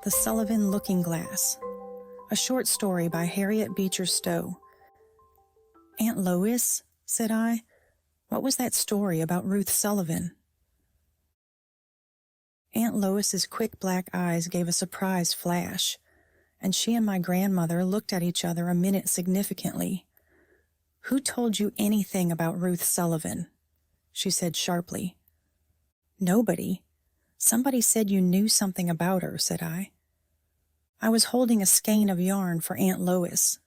The Sullivan Looking Glass, a short story by Harriet Beecher Stowe. "Aunt Lois," said I, "what was that story about Ruth Sullivan?" Aunt Lois's quick black eyes gave a surprised flash, and she and my grandmother looked at each other a minute significantly. "Who told you anything about Ruth Sullivan?" she said sharply. "Nobody. Somebody said you knew something about her," said I. I was holding a skein of yarn for Aunt Lois,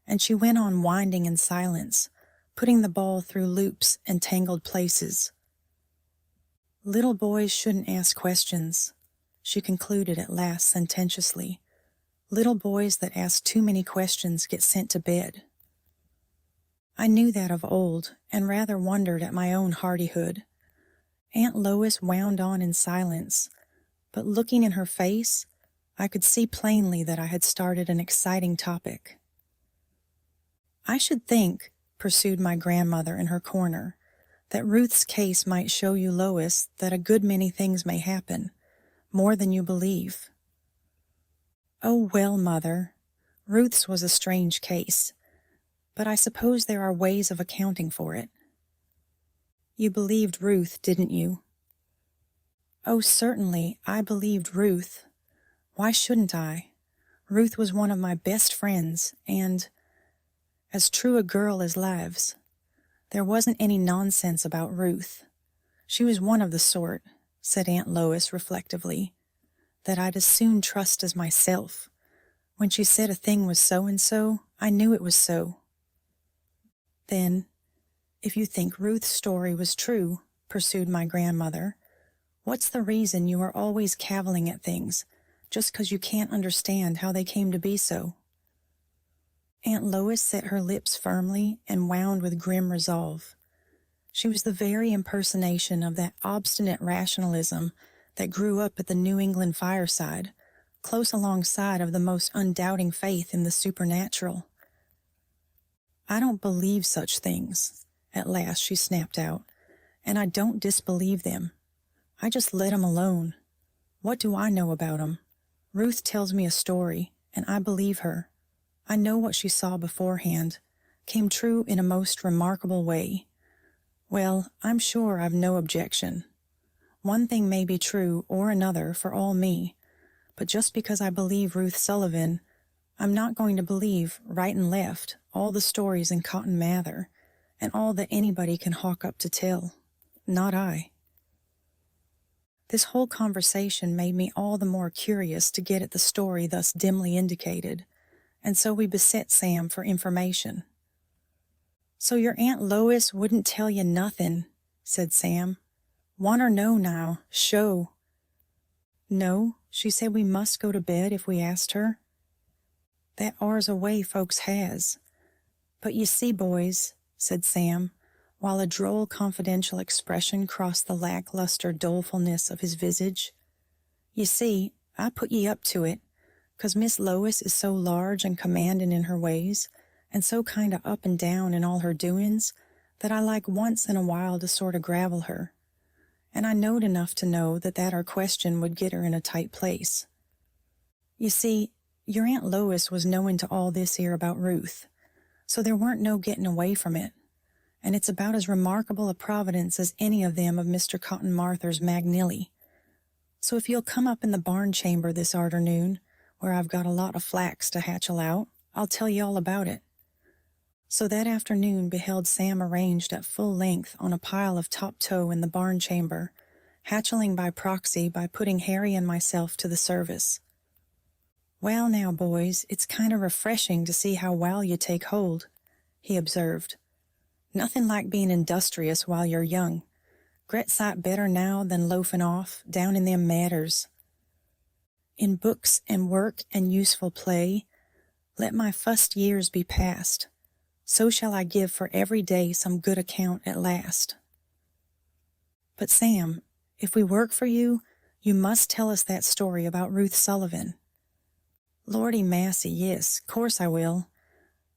and she went on winding in silence, putting the ball through loops and tangled places. "Little boys shouldn't ask questions," she concluded at last sententiously. "Little boys that ask too many questions get sent to bed." I knew that of old, and rather wondered at my own hardihood. Aunt Lois wound on in silence, but looking in her face, I could see plainly that I had started an exciting topic. "I should think," pursued my grandmother in her corner, "that Ruth's case might show you, Lois, that a good many things may happen, more than you believe." "Oh, well, Mother, Ruth's was a strange case, but I suppose there are ways of accounting for it." "You believed Ruth, didn't you?" "Oh, certainly, I believed Ruth. Why shouldn't I? Ruth was one of my best friends, and as true a girl as lives. There wasn't any nonsense about Ruth. She was one of the sort," said Aunt Lois reflectively, "that I'd as soon trust as myself. When she said a thing was so-and-so, I knew it was so." "Then, if you think Ruth's story was true," pursued my grandmother, "what's the reason you are always cavilling at things, just 'cause you can't understand how they came to be so?" Aunt Lois set her lips firmly and wound with grim resolve. She was the very impersonation of that obstinate rationalism that grew up at the New England fireside, close alongside of the most undoubting faith in the supernatural. "I don't believe such things," at last she snapped out, "and I don't disbelieve them. I just let 'em alone. What do I know about 'em? Ruth tells me a story, and I believe her. I know what she saw beforehand came true in a most remarkable way. Well, I'm sure I've no objection. One thing may be true or another for all me, but just because I believe Ruth Sullivan, I'm not going to believe, right and left, all the stories in Cotton Mather, and all that anybody can hawk up to tell. Not I." This whole conversation made me all the more curious to get at the story thus dimly indicated, and so we beset Sam for information. "So your Aunt Lois wouldn't tell you nothing," said Sam. "Want or no now, show." "No, she said we must go to bed if we asked her. That ar's a way folks has. But you see, boys," said Sam, while a droll confidential expression crossed the lackluster dolefulness of his visage, "you see, I put ye up to it, 'cause Miss Lois is so large and commandin' in her ways, and so kind of up and down in all her doin's, that I like once in a while to sort of gravel her. And I knowed enough to know that our question would get her in a tight place. You see, your Aunt Lois was knowin' to all this here about Ruth, so there weren't no getting away from it, and it's about as remarkable a providence as any of them of Mr. Cotton Mather's Magnilly. So if you'll come up in the barn chamber this arternoon, where I've got a lot of flax to hatchel out, I'll tell you all about it." So that afternoon beheld Sam arranged at full length on a pile of top toe in the barn chamber, hatcheling by proxy by putting Harry and myself to the service. "Well now, boys, it's kind of refreshing to see how well you take hold," he observed. "Nothing like being industrious while you're young. Gret sight better now than loafing off down in them matters. In books and work and useful play, let my fust years be past. So shall I give for every day some good account at last." "But Sam, if we work for you, you must tell us that story about Ruth Sullivan." "Lordy massy, yes, course I will.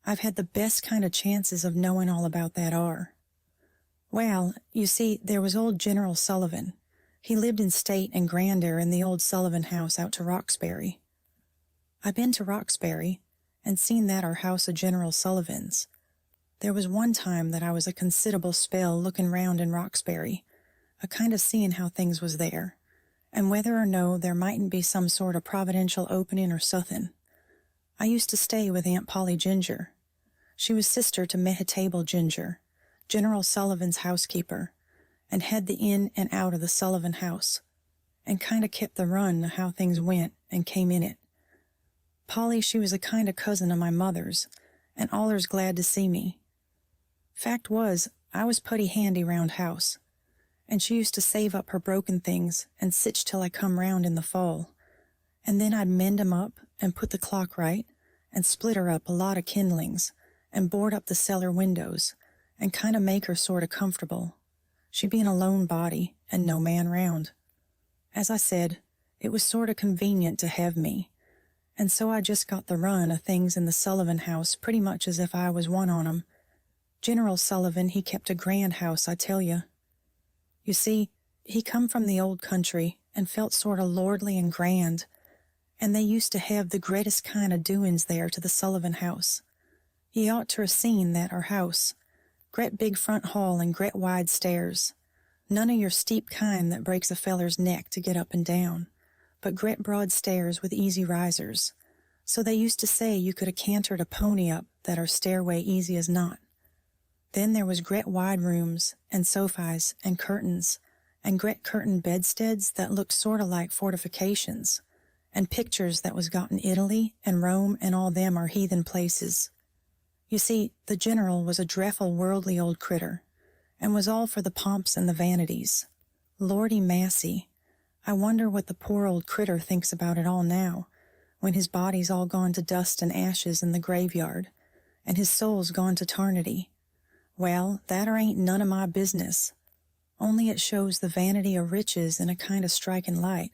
I've had the best kind of chances of knowing all about that are. Well, you see, there was old General Sullivan. He lived in state and grandeur in the old Sullivan house out to Roxbury. I been to Roxbury, and seen that our house of General Sullivan's. There was one time that I was a considerable spell looking round in Roxbury, a kind of seeing how things was there, and whether or no there mightn't be some sort of providential opening or suthin'. I used to stay with Aunt Polly Ginger. She was sister to Mehetable Ginger, General Sullivan's housekeeper, and had the in and out of the Sullivan house, and kind of kept the run of how things went and came in it. Polly, she was a kind of cousin of my mother's, and allers glad to see me. Fact was, I was putty handy round house, and she used to save up her broken things and sitch till I come round in the fall, and then I'd mend 'em up and put the clock right, and split her up a lot of kindlings, and board up the cellar windows, and kind of make her sort of comfortable, she being a lone body and no man round. As I said, it was sort of convenient to have me, and so I just got the run of things in the Sullivan house pretty much as if I was one on 'em. General Sullivan, he kept a grand house, I tell you. You see, he come from the old country and felt sort of lordly and grand, and they used to have the greatest kind of doings there to the Sullivan house. Ye ought to have seen that our house. Gret big front hall and gret wide stairs. None of your steep kind that breaks a feller's neck to get up and down, but gret broad stairs with easy risers. So they used to say you could have cantered a pony up that our stairway easy as not. Then there was gret wide rooms, and sofas, and curtains, and gret curtained bedsteads that looked sort of like fortifications, and pictures that was got in Italy and Rome and all them are heathen places. You see, the general was a dreffle worldly old critter, and was all for the pomps and the vanities. Lordy massy, I wonder what the poor old critter thinks about it all now, when his body's all gone to dust and ashes in the graveyard, and his soul's gone to tarnity. Well, that ain't none of my business. Only it shows the vanity of riches in a kind of striking light,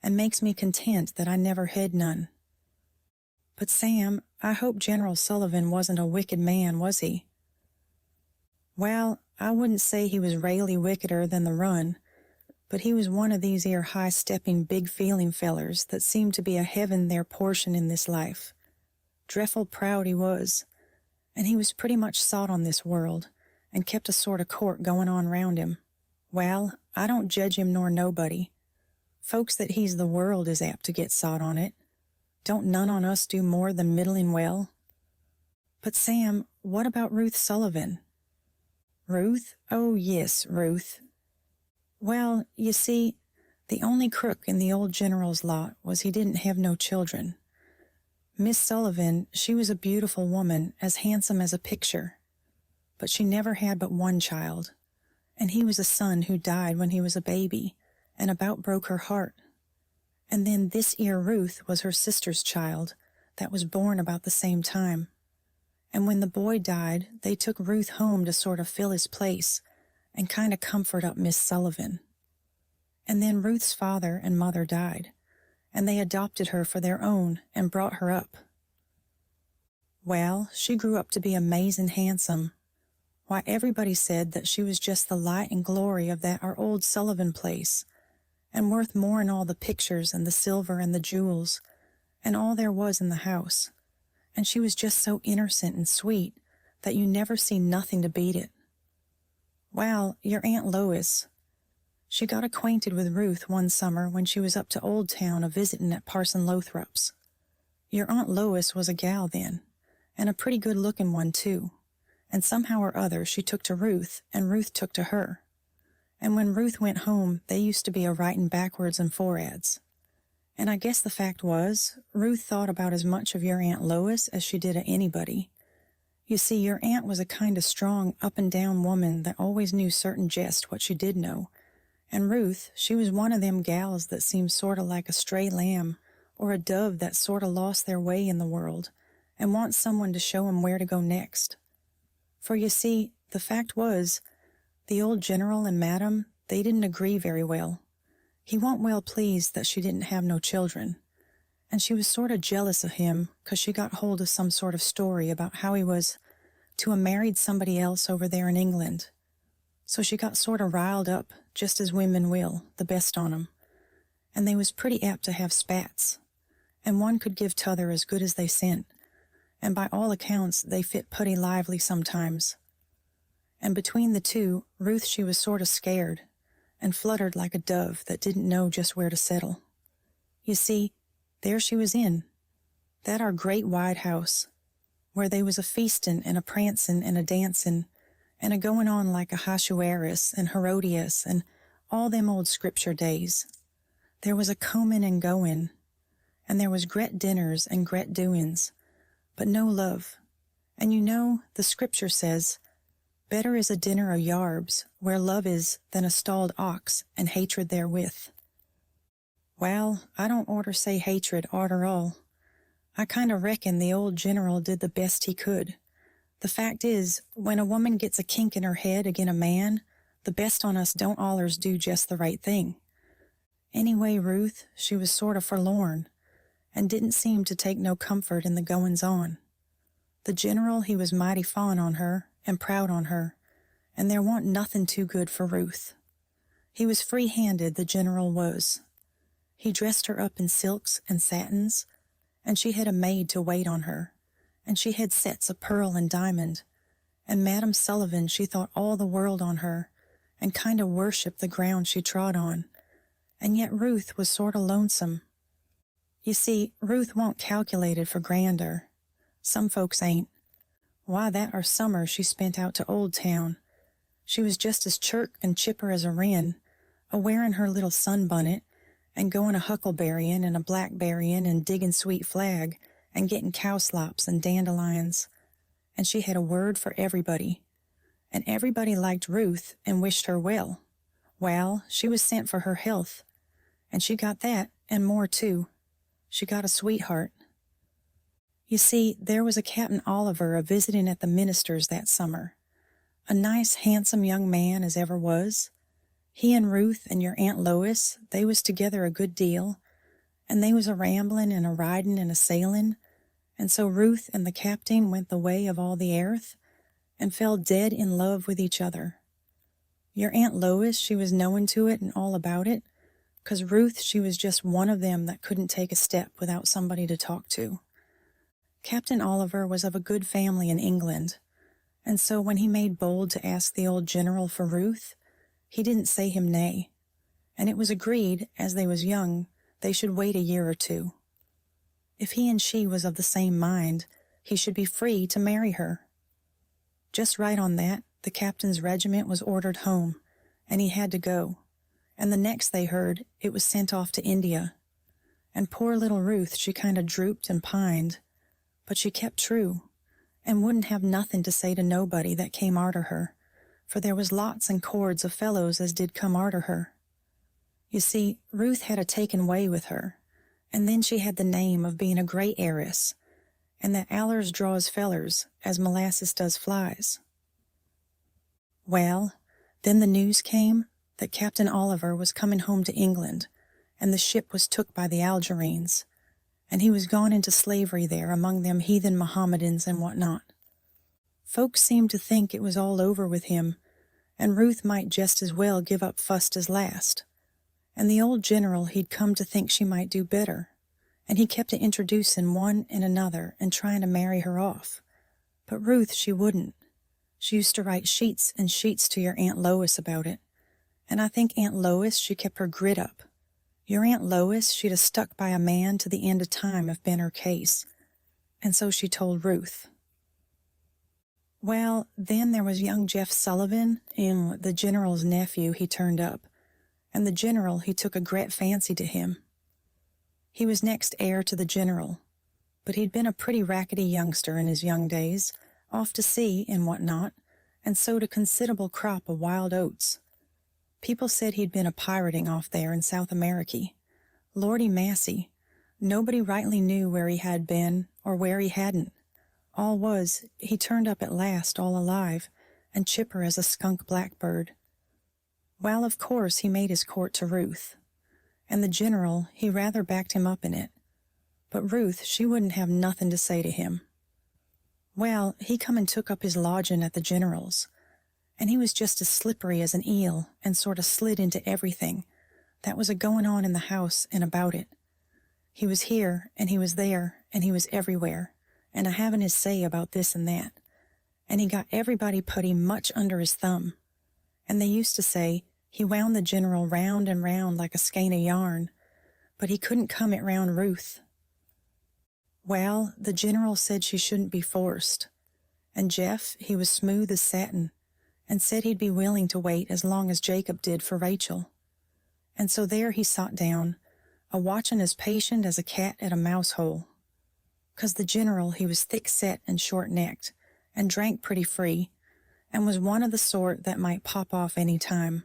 and makes me content that I never had none. But Sam, I hope General Sullivan wasn't a wicked man, was he? Well, I wouldn't say he was railly wickeder than the run, but he was one of these 'ere high-stepping, big-feeling fellers that seemed to be a heaven their portion in this life. Dreffle proud he was, and he was pretty much sot on this world, and kept a sort of court going on round him. Well, I don't judge him nor nobody. Folks that he's the world is apt to get sot on it. Don't none on us do more than middling well? But Sam, what about Ruth Sullivan? Ruth? Oh, yes, Ruth. Well, you see, the only crook in the old general's lot was he didn't have no children. Miss Sullivan, she was a beautiful woman, as handsome as a picture, but she never had but one child, and he was a son who died when he was a baby, and about broke her heart. And then this 'ere Ruth was her sister's child, that was born about the same time. And when the boy died, they took Ruth home to sort of fill his place, and kind of comfort up Miss Sullivan. And then Ruth's father and mother died, and they adopted her for their own and brought her up. Well, she grew up to be amazin' handsome. Why, everybody said that she was just the light and glory of that our old Sullivan place, and worth more'n all the pictures and the silver and the jewels, and all there was in the house. And she was just so innercent and sweet that you never see nothing to beat it. Well, your Aunt Lois, she got acquainted with Ruth one summer when she was up to Old Town a-visitin' at Parson Lothrop's. Your Aunt Lois was a gal then, and a pretty good-looking one, too, and somehow or other she took to Ruth, and Ruth took to her. And when Ruth went home, they used to be a-writin' backwards and forads. And I guess the fact was, Ruth thought about as much of your Aunt Lois as she did of anybody. You see, your aunt was a kind of strong, up-and-down woman that always knew certain jest what she did know, and Ruth, she was one of them gals that seemed sort of like a stray lamb, or a dove that sort of lost their way in the world, and wants someone to show 'em where to go next. For you see, the fact was, the old general and madam, they didn't agree very well. He wa'n't well pleased that she didn't have no children, and she was sort of jealous of him 'cause she got hold of some sort of story about how he was to ha' married somebody else over there in England. So she got sort of riled up, just as women will, the best on 'em, and they was pretty apt to have spats. and one could give t'other as good as they sent, and by all accounts they fit putty lively sometimes. And between the two, Ruth she was sort of scared, and fluttered like a dove that didn't know just where to settle. You see, there she was in, that our great wide house, where they was a feastin' and a prancin' and a dancin', and a goin' on like a Ahasuerus and Herodias and all them old scripture days. There was a comin' and goin', and there was gret dinners and gret doin's, but no love. And you know, the scripture says, better is a dinner o' yarbs, where love is, than a stalled ox, and hatred therewith. Well, I don't orter say hatred arter all. I kind o' reckon the old general did the best he could. The fact is, when a woman gets a kink in her head agin a man, the best on us don't allers do just the right thing. Anyway, Ruth, she was sort of forlorn, and didn't seem to take no comfort in the goings on. The general, he was mighty fond on her, and proud on her, and there wa'n't nothing too good for Ruth. He was free-handed, the general was. He dressed her up in silks and satins, and she had a maid to wait on her, and she had sets of pearl and diamond, and Madam Sullivan, she thought all the world on her, and kind of worshipped the ground she trod on, and yet Ruth was sort of lonesome. You see, Ruth wa'n't calculated for grandeur. Some folks ain't. Why, that our summer she spent out to Old Town. She was just as chirk and chipper as a wren, a-wearin' her little sunbonnet, and goin' a huckleberryin' and a blackberryin' and diggin' sweet flag, and gettin' cowslops and dandelions. And she had a word for everybody. And everybody liked Ruth and wished her well. Well, she was sent for her health, and she got that, and more too. She got a sweetheart. You see, there was a Captain Oliver a-visitin' at the minister's that summer. A nice, handsome young man as ever was. He and Ruth and your Aunt Lois, they was together a good deal, and they was a-ramblin' and a-ridin' and a-sailin', and so Ruth and the captain went the way of all the earth, and fell dead in love with each other. Your Aunt Lois, she was knowin' to it and all about it, 'cause Ruth, she was just one of them that couldn't take a step without somebody to talk to. Captain Oliver was of a good family in England, and so when he made bold to ask the old general for Ruth, he didn't say him nay, and it was agreed, as they was young, they should wait a year or two. If he and she was of the same mind, he should be free to marry her. Just right on that, the captain's regiment was ordered home, and he had to go, and the next they heard, it was sent off to India. And poor little Ruth, she kind of drooped and pined, but she kept true, and wouldn't have nothing to say to nobody that came arter her, for there was lots and cords of fellows as did come arter her. You see, Ruth had a taken way with her, and then she had the name of being a great heiress, and that allers draws fellers, as molasses does flies. Well, then the news came that Captain Oliver was coming home to England, and the ship was took by the Algerines, and he was gone into slavery there among them heathen Mohammedans and what not. Folks seemed to think it was all over with him, and Ruth might just as well give up fust as last. And the old general, he'd come to think she might do better, and he kept introducin' one and another and trying to marry her off. But Ruth, she wouldn't. She used to write sheets and sheets to your Aunt Lois about it, and I think Aunt Lois, she kept her grit up. Your Aunt Lois, she'd a stuck by a man to the end of time if been her case, and so she told Ruth. Well, then there was young Jeff Sullivan, and the general's nephew, he turned up, and the general, he took a great fancy to him. He was next heir to the general, but he'd been a pretty rackety youngster in his young days, off to sea and what not, and sowed a considerable crop of wild oats. People said he'd been a pirating off there in South America. Lordy massy, nobody rightly knew where he had been or where he hadn't. All was, he turned up at last all alive, and chipper as a skunk blackbird. Well, of course, he made his court to Ruth, and the general, he rather backed him up in it. But Ruth, she wouldn't have nothing to say to him. Well, he come and took up his lodgin' at the general's, and he was just as slippery as an eel and sort of slid into everything that was a-goin' on in the house and about it. He was here, and he was there, and he was everywhere, and a having his say about this and that. And he got everybody putty much under his thumb. And they used to say he wound the general round and round like a skein of yarn, but he couldn't come it round Ruth. Well, the general said she shouldn't be forced, and Jeff, he was smooth as satin, and said he'd be willing to wait as long as Jacob did for Rachel. And so there he sot down, a-watchin' as patient as a cat at a mouse-hole. 'Cause the general, he was thick-set and short-necked, and drank pretty free, and was one of the sort that might pop off any time.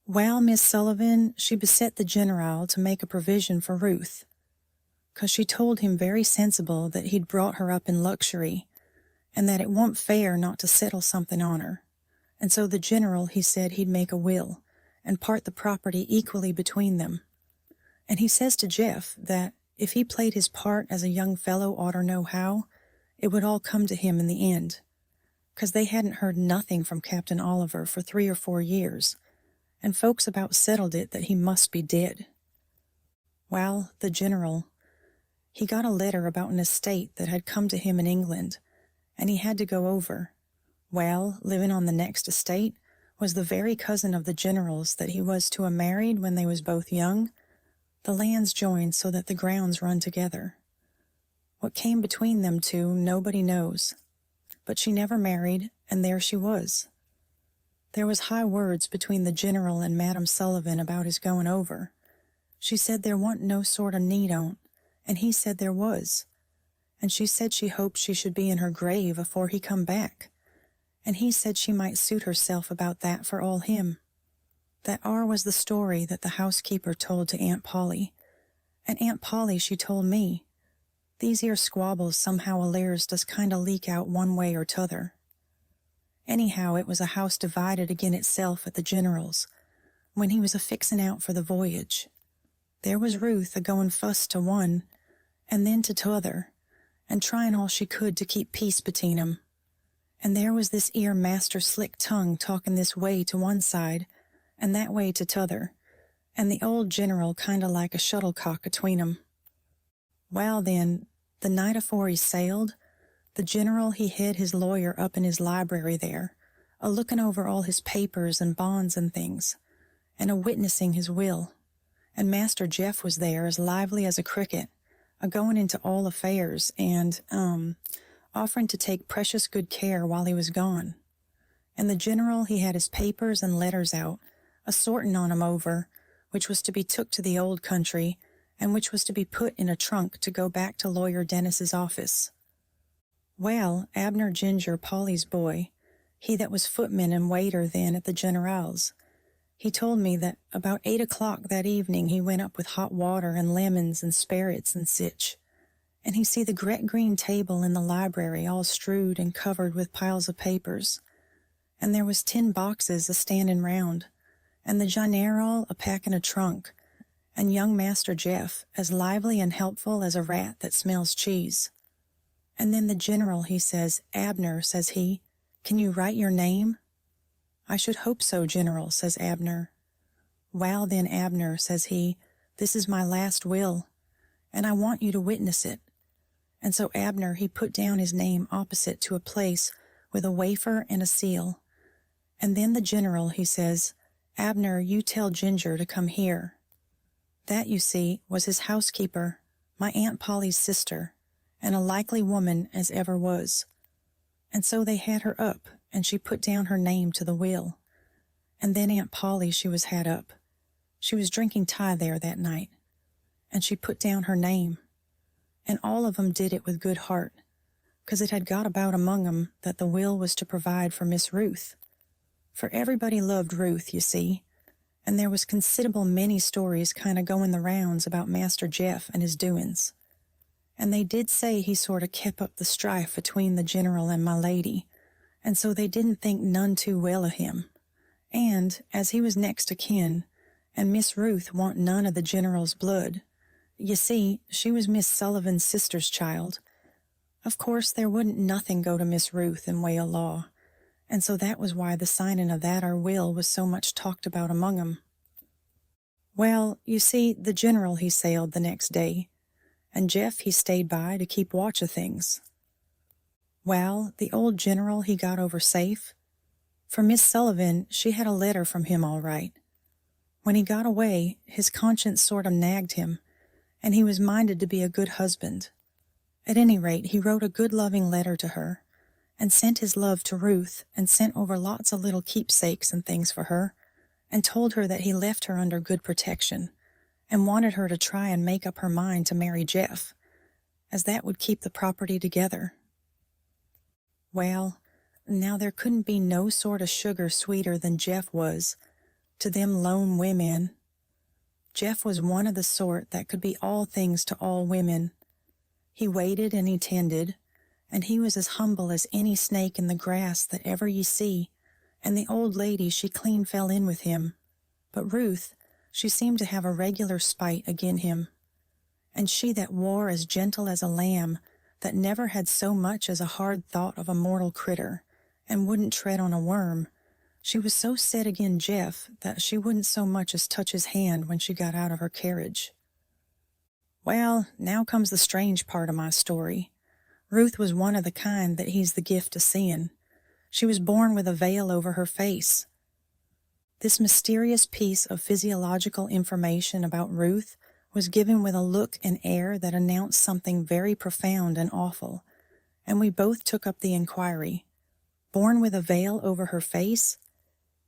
Well, Miss Sullivan, she beset the general to make a provision for Ruth, 'cause she told him very sensible that he'd brought her up in luxury, and that it wa'n't fair not to settle something on her. And so the general, he said he'd make a will, and part the property equally between them. And he says to Jeff that if he played his part as a young fellow oughter know how, it would all come to him in the end, 'cause they hadn't heard nothing from Captain Oliver for 3 or 4 years, and folks about settled it that he must be dead. Well, the general, he got a letter about an estate that had come to him in England, and he had to go over. Well, living on the next estate was the very cousin of the general's that he was to 'a married when they was both young. The lands joined so that the grounds run together. What came between them two, nobody knows. But she never married, and there she was. There was high words between the general and Madam Sullivan about his going over. She said there wa'n't no sort of need on't, and he said there was. And she said she hoped she should be in her grave afore he come back. And he said she might suit herself about that for all him. That was the story that the housekeeper told to Aunt Polly. And Aunt Polly, she told me. These 'ere squabbles somehow a-lairs does kind of leak out one way or t'other. Anyhow, it was a house divided agin itself at the general's, when he was a-fixin' out for the voyage. There was Ruth a-goin' fust to one, and then to t'other, and tryin' all she could to keep peace between 'em. And there was this 'ere Master Slick Tongue talkin' this way to one side, and that way to t'other, and the old general kind of like a shuttlecock atween 'em. Well, then, the night afore he sailed, the general he hid his lawyer up in his library there, a-lookin' over all his papers and bonds and things, and a-witnessing his will. And Master Jeff was there as lively as a cricket, a-goin' into all affairs, and, offerin' to take precious good care while he was gone. And the general, he had his papers and letters out, a-sortin' on 'em over, which was to be took to the old country, and which was to be put in a trunk to go back to Lawyer Dennis's office. Well, Abner Ginger, Polly's boy, he that was footman and waiter then at the general's, he told me that about 8 o'clock that evening he went up with hot water and lemons and sperrits and sich, and he see the gret green table in the library all strewed and covered with piles of papers, and there was tin boxes a-standing round, and the general a-packing a trunk, and young Master Jeff as lively and helpful as a rat that smells cheese. And then the general, he says, "Abner," says he, "can you write your name?" "I should hope so, General," says Abner. "Well, then, Abner," says he, "this is my last will, and I want you to witness it." And so Abner, he put down his name opposite to a place with a wafer and a seal. And then the general, he says, "Abner, you tell Ginger to come here." That, you see, was his housekeeper, my Aunt Polly's sister, and a likely woman as ever was. And so they had her up, and she put down her name to the will. And then Aunt Polly, she was had up. She was drinking tea there that night, and she put down her name. And all of 'em did it with good heart, 'cause it had got about among 'em that the will was to provide for Miss Ruth. For everybody loved Ruth, you see, and there was considerable many stories kind of going the rounds about Master Jeff and his doin's. And they did say he sort of kep up the strife between the general and my lady, and so they didn't think none too well of him. And, as he was next of kin, and Miss Ruth wa'n't none of the general's blood, you see, she was Miss Sullivan's sister's child. Of course, there wouldn't nothing go to Miss Ruth in way of law, and so that was why the signing of that our will was so much talked about among 'em. Well, you see, the general he sailed the next day, and Jeff he stayed by to keep watch of things. Well, the old general he got over safe. For Miss Sullivan, she had a letter from him all right. When he got away, his conscience sort of nagged him, and he was minded to be a good husband. At any rate, he wrote a good loving letter to her, and sent his love to Ruth, and sent over lots of little keepsakes and things for her, and told her that he left her under good protection, and wanted her to try and make up her mind to marry Jeff, as that would keep the property together. Well, now there couldn't be no sort of sugar sweeter than Jeff was to them lone women. Jeff was one of the sort that could be all things to all women. He waited and he tended, and he was as humble as any snake in the grass that ever ye see, and the old lady she clean fell in with him. But Ruth, she seemed to have a regular spite agin him, and she that wore as gentle as a lamb, that never had so much as a hard thought of a mortal critter, and wouldn't tread on a worm, she was so set agin Jeff that she wouldn't so much as touch his hand when she got out of her carriage. Well, now comes the strange part of my story. Ruth was one of the kind that he's the gift of seeing. She was born with a veil over her face. This mysterious piece of physiological information about Ruth was given with a look and air that announced something very profound and awful, and we both took up the inquiry. Born with a veil over her face?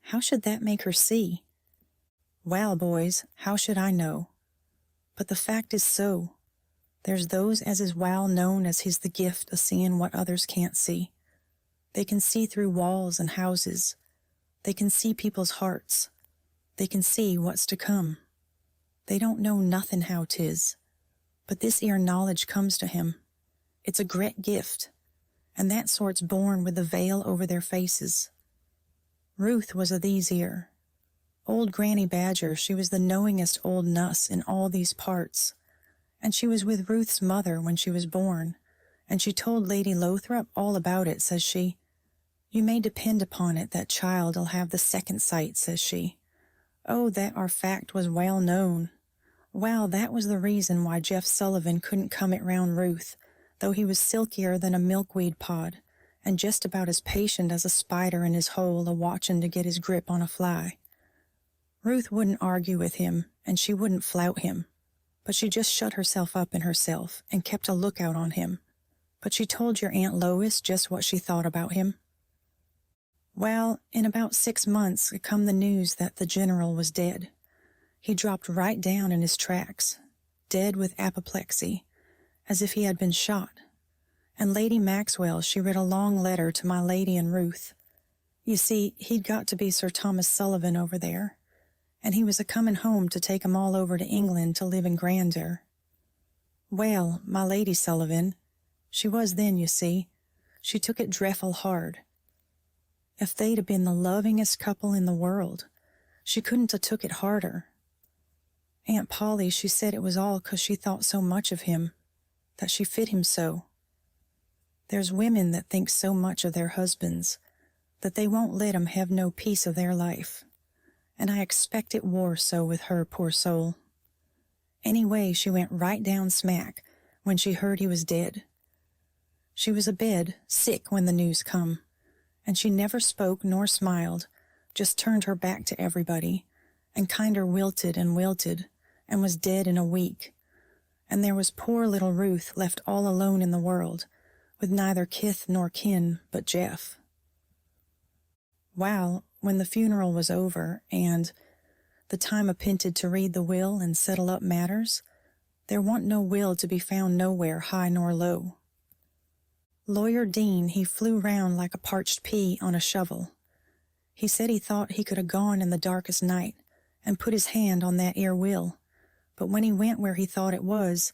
How should that make her see? Well, boys, how should I know? But the fact is so. There's those as is well known as he's the gift of seeing what others can't see. They can see through walls and houses. They can see people's hearts. They can see what's to come. They don't know nothing how 'tis, but this 'ere knowledge comes to him. It's a great gift, and that sort's born with the veil over their faces. Ruth was of these 'ere. Old Granny Badger, she was the knowingest old nuss in all these parts, and she was with Ruth's mother when she was born, and she told Lady Lothrop all about it, says she. You may depend upon it that child'll have the second sight, says she. Oh, that our fact was well known. Well, that was the reason why Jeff Sullivan couldn't come it round Ruth, though he was silkier than a milkweed pod, and just about as patient as a spider in his hole a-watchin' to get his grip on a fly. Ruth wouldn't argue with him, and she wouldn't flout him, but she just shut herself up in herself and kept a lookout on him. But she told your Aunt Lois just what she thought about him. Well, in about 6 months it come the news that the general was dead. He dropped right down in his tracks, dead with apoplexy, as if he had been shot. And Lady Maxwell, she writ a long letter to my lady and Ruth. You see, he'd got to be Sir Thomas Sullivan over there, and he was a-comin' home to take 'em all over to England to live in grandeur. Well, my Lady Sullivan, she was then, you see, she took it drefful hard. If they'd a-been the lovingest couple in the world, she couldn't a-took it harder. Aunt Polly, she said it was all 'cause she thought so much of him, that she fit him so. There's women that think so much of their husbands that they won't let 'em have no piece of their life, and I expect it wore so with her, poor soul. Anyway, she went right down smack when she heard he was dead. She was abed, sick when the news come, and she never spoke nor smiled, just turned her back to everybody, and kinder wilted, and was dead in a week. And there was poor little Ruth left all alone in the world, with neither kith nor kin but Jeff. Well, when the funeral was over, and the time appointed to read the will and settle up matters, there wa'n't no will to be found nowhere high nor low. Lawyer Dean, he flew round like a parched pea on a shovel. He said he thought he could 'a' gone in the darkest night and put his hand on that 'ere will, but when he went where he thought it was,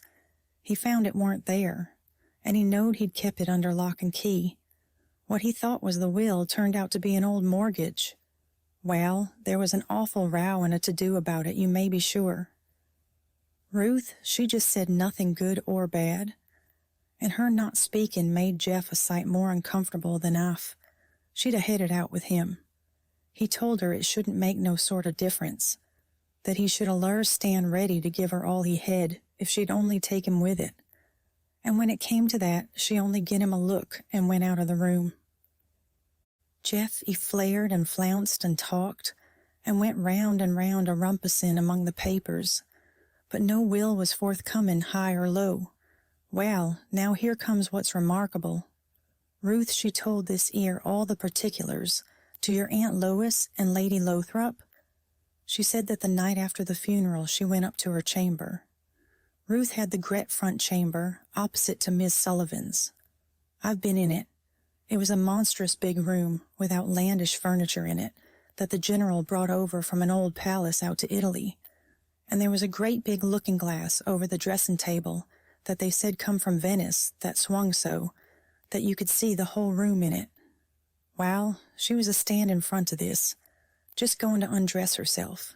he found it warn't there, and he knowed he'd kep it under lock and key. What he thought was the will turned out to be an old mortgage. Well, there was an awful row and a to-do about it, you may be sure. Ruth, she just said nothing good or bad, and her not speaking made Jeff a sight more uncomfortable than if she'd a headed out with him. He told her it shouldn't make no sort of difference, that he should allure stand ready to give her all he had if she'd only take him with it. And when it came to that, she only gin him a look and went out of the room. Jeff, he flared and flounced and talked, and went round and round a rumpussin among the papers, but no will was forthcomin' high or low. Well, now here comes what's remarkable. Ruth, she told this ear all the particulars to your Aunt Lois and Lady Lothrop. She said that the night after the funeral she went up to her chamber. Ruth had the gret front chamber opposite to Miss Sullivan's. I've been in it. It was a monstrous big room with outlandish furniture in it that the general brought over from an old palace out to Italy, and there was a great big looking-glass over the dressing table that they said come from Venice that swung so that you could see the whole room in it. Well, she was a stand in front of this, just going to undress herself,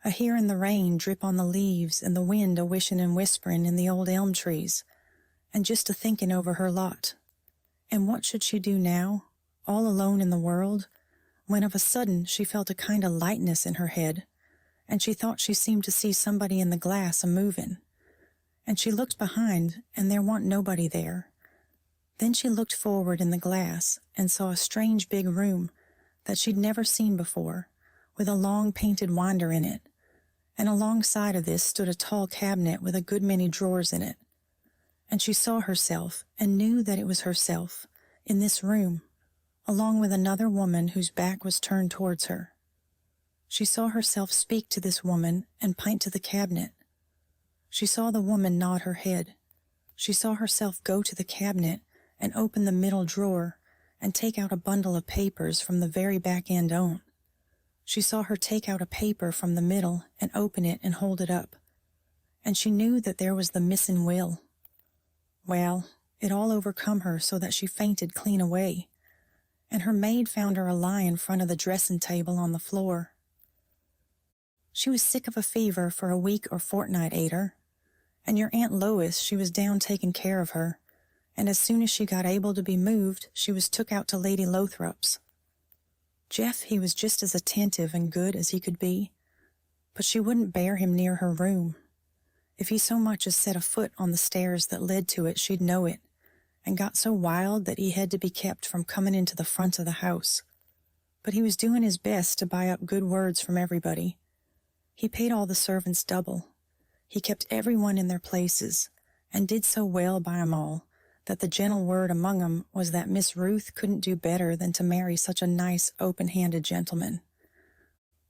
a hearing the rain drip on the leaves and the wind a wishing and whispering in the old elm trees, and just a thinking over her lot. And what should she do now, all alone in the world, when of a sudden she felt a kind of lightness in her head, and she thought she seemed to see somebody in the glass a-moving. And she looked behind, and there wa'n't nobody there. Then she looked forward in the glass and saw a strange big room that she'd never seen before, with a long painted winder in it, and alongside of this stood a tall cabinet with a good many drawers in it. And she saw herself, and knew that it was herself, in this room, along with another woman whose back was turned towards her. She saw herself speak to this woman and pint to the cabinet. She saw the woman nod her head. She saw herself go to the cabinet and open the middle drawer and take out a bundle of papers from the very back end on. She saw her take out a paper from the middle and open it and hold it up. And she knew that there was the missing will. Well, it all overcome her so that she fainted clean away, and her maid found her a lie in front of the dressing table on the floor. She was sick of a fever for a week or fortnight ater, and your Aunt Lois, she was down taking care of her, and as soon as she got able to be moved, she was took out to Lady Lothrop's. Jeff, he was just as attentive and good as he could be, but she wouldn't bear him near her room. If he so much as set a foot on the stairs that led to it, she'd know it, and got so wild that he had to be kept from coming into the front of the house. But he was doing his best to buy up good words from everybody. He paid all the servants double. He kept everyone in their places, and did so well by 'em all, that the gentle word among 'em was that Miss Ruth couldn't do better than to marry such a nice, open-handed gentleman.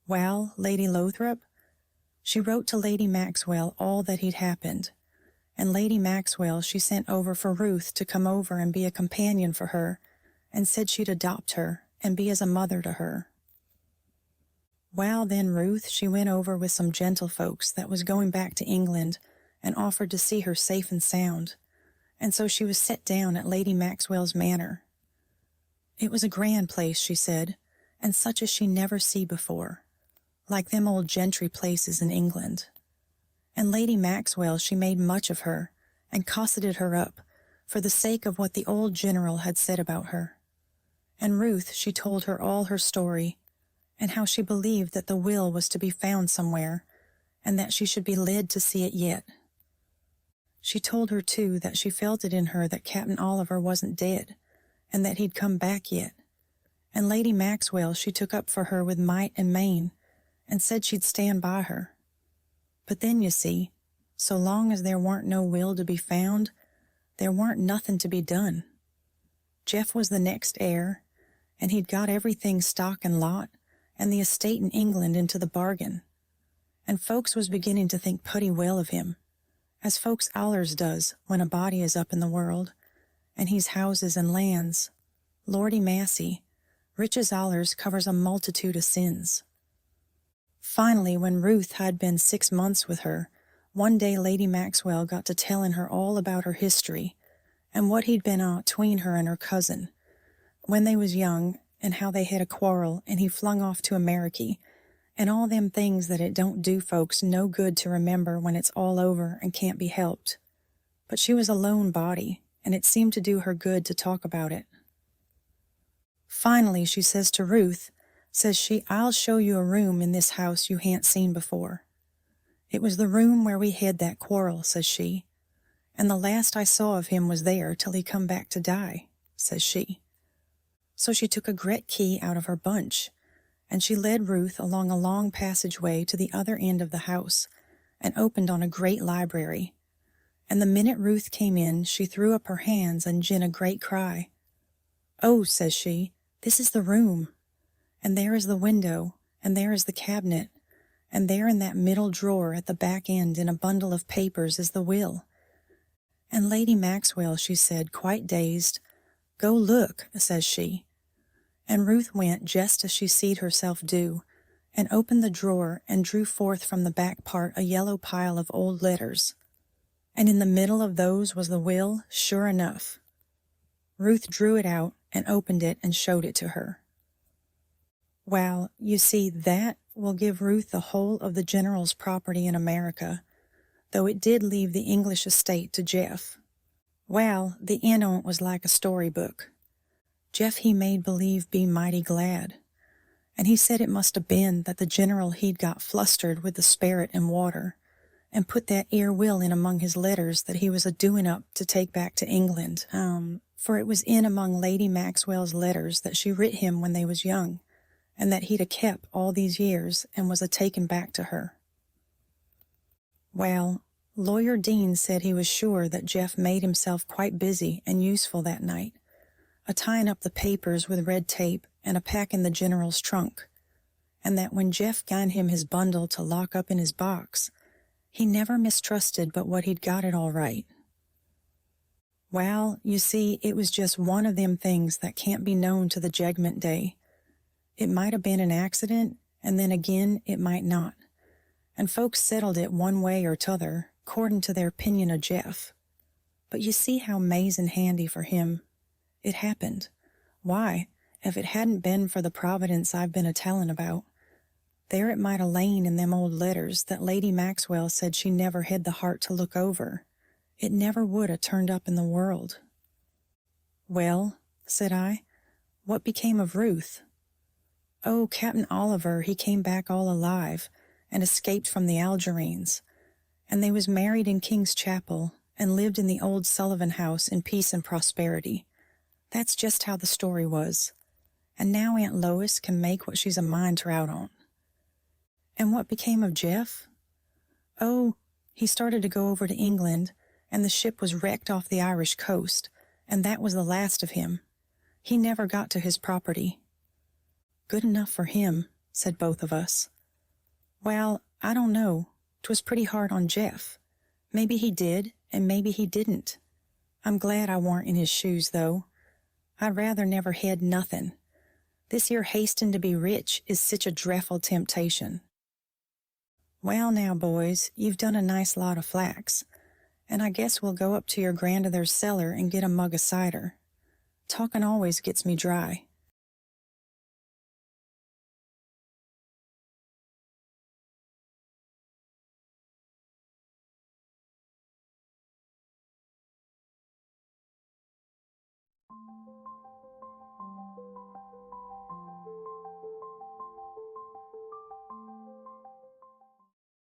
Well, Lady Lothrop, she wrote to Lady Maxwell all that had happened, and Lady Maxwell she sent over for Ruth to come over and be a companion for her, and said she'd adopt her and be as a mother to her. Well, then Ruth, she went over with some gentlefolks that was going back to England and offered to see her safe and sound, and so she was set down at Lady Maxwell's manor. It was a grand place, she said, and such as she never see before, like them old gentry places in England. And Lady Maxwell, she made much of her, and cosseted her up, for the sake of what the old general had said about her. And Ruth, she told her all her story, and how she believed that the will was to be found somewhere, and that she should be led to see it yet. She told her, too, that she felt it in her that Captain Oliver wasn't dead, and that he'd come back yet. And Lady Maxwell, she took up for her with might and main, and said she'd stand by her. But then, you see, so long as there weren't no will to be found, there weren't nothing to be done. Jeff was the next heir, and he'd got everything stock and lot, and the estate in England into the bargain. And folks was beginning to think putty well of him, as folks allers does when a body is up in the world, and he's houses and lands. Lordy massy, riches allers covers a multitude of sins. Finally, when Ruth had been 6 months with her, one day Lady Maxwell got to telling her all about her history, and what he'd been out 'tween her and her cousin, when they was young, and how they had a quarrel, and he flung off to Ameriky, and all them things that it don't do folks no good to remember when it's all over and can't be helped. But she was a lone body, and it seemed to do her good to talk about it. Finally, she says to Ruth Says she, I'll show you a room in this house you han't seen before. It was the room where we had that quarrel, says she, and the last I saw of him was there till he come back to die, says she. So she took a gret key out of her bunch, and she led Ruth along a long passageway to the other end of the house, and opened on a great library. And the minute Ruth came in, she threw up her hands and gin a great cry. Oh, says she, this is the room. And there is the window, and there is the cabinet, and there in that middle drawer at the back end in a bundle of papers is the will. And Lady Maxwell, she said, quite dazed, go look, says she. And Ruth went just as she seed herself do, and opened the drawer and drew forth from the back part a yellow pile of old letters. And in the middle of those was the will, sure enough. Ruth drew it out and opened it and showed it to her. Well, you see, that will give Ruth the whole of the General's property in America, though it did leave the English estate to Jeff. Well, the end on't was like a storybook. Jeff he made believe be mighty glad, and he said it must have been that the General he'd got flustered with the sperrit and water, and put that ere will in among his letters that he was a-doing up to take back to England, for it was in among Lady Maxwell's letters that she writ him when they was young, and that he'd a-kept all these years and was a-taken back to her. Well, Lawyer Dean said he was sure that Jeff made himself quite busy and useful that night, a-tying up the papers with red tape and a-packing the General's trunk, and that when Jeff gin him his bundle to lock up in his box, he never mistrusted but what he'd got it all right. Well, you see, it was just one of them things that can't be known to the Judgment Day. It might have been an accident, and then again it might not, and folks settled it one way or t'other, 'cordin' to their opinion of Jeff. But you see how 'mazin' handy for him it happened. Why, if it hadn't been for the providence I've been a-tellin' about, there it might have lain in them old letters that Lady Maxwell said she never had the heart to look over. It never would have turned up in the world. Well, said I, what became of Ruth? Oh, Captain Oliver, he came back all alive, and escaped from the Algerines, and they was married in King's Chapel, and lived in the old Sullivan house in peace and prosperity. That's just how the story was, and now Aunt Lois can make what she's a mind to out on. And what became of Jeff? Oh, he started to go over to England, and the ship was wrecked off the Irish coast, and that was the last of him. He never got to his property. Good enough for him, said both of us. Well, I don't know. 'Twas pretty hard on Jeff. Maybe he did, and maybe he didn't. I'm glad I warn't in his shoes, though. I'd rather never had nothin'. This here hastin' to be rich is sich a drefful temptation. Well now, boys, you've done a nice lot of flax, and I guess we'll go up to your grandother's cellar and get a mug of cider. Talkin' always gets me dry.